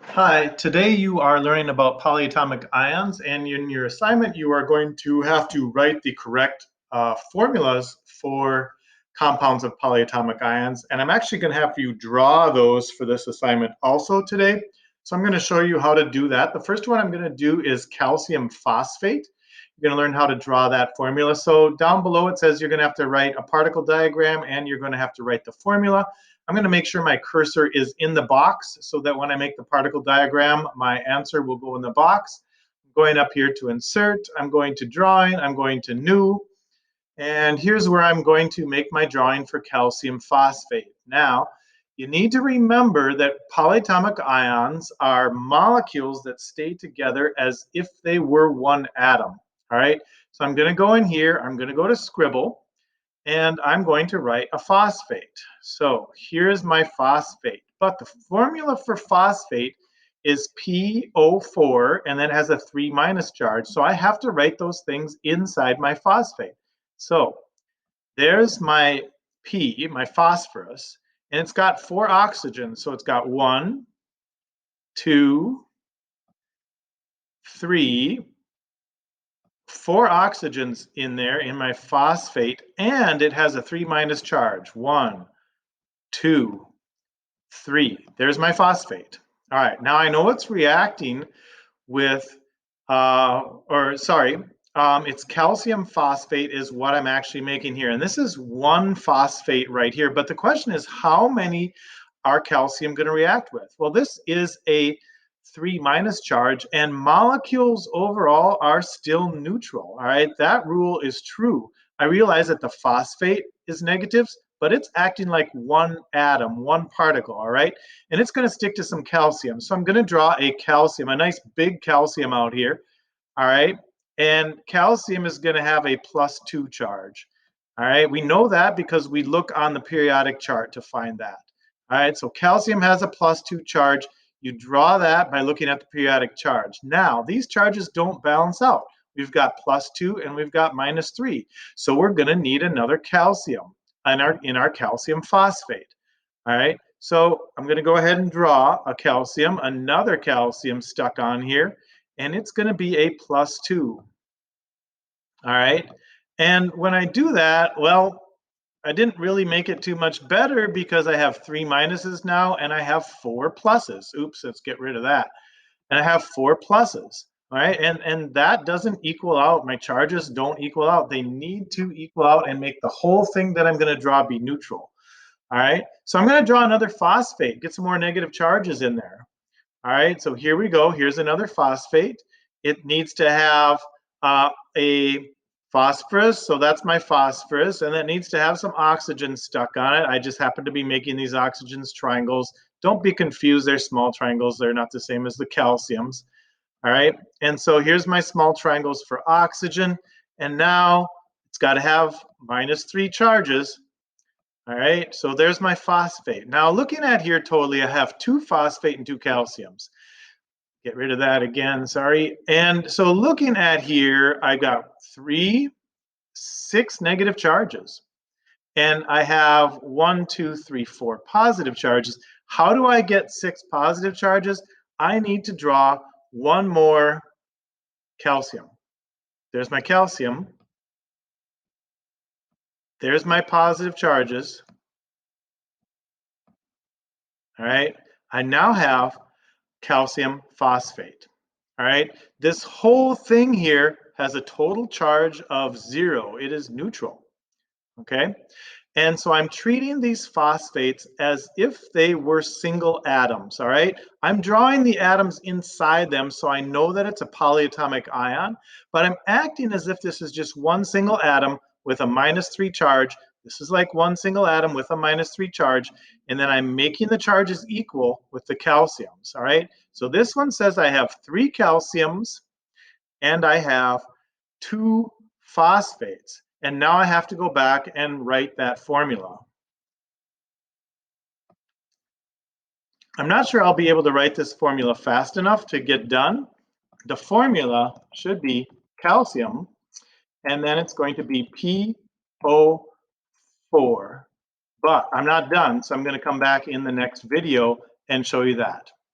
Hi, today you are learning about polyatomic ions, and in your assignment, you are going to have to write the correct formulas for compounds of polyatomic ions. And I'm actually going to have you draw those for this assignment also today. So I'm going to show you how to do that. The first one I'm going to do is calcium phosphate. You're going to learn how to draw that formula. So down below it says you're going to have to write a particle diagram and you're going to have to write the formula. I'm going to make sure my cursor is in the box so that when I make the particle diagram, my answer will go in the box. I'm going up here to insert, I'm going to drawing, I'm going to new, and here's where I'm going to make my drawing for calcium phosphate. Now, you need to remember that polyatomic ions are molecules that stay together as if they were one atom. All right, so I'm going to go in here, I'm going to go to scribble, and I'm going to write a phosphate. So here's my phosphate. But the formula for phosphate is PO4, and then has a 3 minus charge. So I have to write those things inside my phosphate. So there's my P, my phosphorus, and it's got 4 oxygens. So it's got 1, 2, 3, 4 oxygens in there in my phosphate, and it has a 3 minus charge. 1, 2, 3. There's my phosphate. All right, now I know it's reacting with, it's calcium phosphate is what I'm actually making here. And this is one phosphate right here. But the question is, how many are calcium going to react with? Well, this is a 3 minus charge, and molecules overall are still neutral. All right, that rule is true. I realize that the phosphate is negatives, but it's acting like one atom, one particle, all right? And it's going to stick to some calcium. So I'm going to draw a calcium, a nice big calcium out here, all right? And calcium is going to have a +2 charge, all right? We know that because we look on the periodic chart to find that, all right? So calcium has a +2 charge. You draw that by looking at the periodic charge. Now, these charges don't balance out. We've got +2 and we've got -3. So we're going to need another calcium in our calcium phosphate. All right, so I'm going to go ahead and draw a calcium, another calcium stuck on here, and it's going to be a +2. All right, and when I do that, well, I didn't really make it too much better because I have 3 minuses now and I have 4 pluses. Oops, let's get rid of that. And I have 4 pluses. All right, and that doesn't equal out. My charges don't equal out. They need to equal out and make the whole thing that I'm going to draw be neutral. All right, so I'm going to draw another phosphate, get some more negative charges in there. All right, so here we go. Here's another phosphate. It needs to have a phosphorus, so that's my phosphorus, and it needs to have some oxygen stuck on it. I just happen to be making these oxygens triangles. Don't be confused, they're small triangles. They're not the same as the calciums. All right, and so here's my small triangles for oxygen, and now it's got to have -3 charges. All right, so there's my phosphate. Now looking at here totally, I have 2 phosphate and 2 calciums. Get rid of that again, sorry. And so looking at here, I got 6 negative charges. And I have 1, 2, 3, 4 positive charges. How do I get 6 positive charges? I need to draw one more calcium. There's my calcium. There's my positive charges. All right, I now have calcium phosphate. All right, this whole thing here has a total charge of 0. It is neutral. Okay, and so I'm treating these phosphates as if they were single atoms. All right, I'm drawing the atoms inside them so I know that it's a polyatomic ion, but I'm acting as if this is just one single atom with a -3 charge. This is like one single atom with a -3 charge, and then I'm making the charges equal with the calciums. All right, so this one says I have 3 calciums and I have 2 phosphates. And now I have to go back and write that formula. I'm not sure I'll be able to write this formula fast enough to get done. The formula should be calcium, and then it's going to be PO4. But I'm not done, so I'm going to come back in the next video and show you that.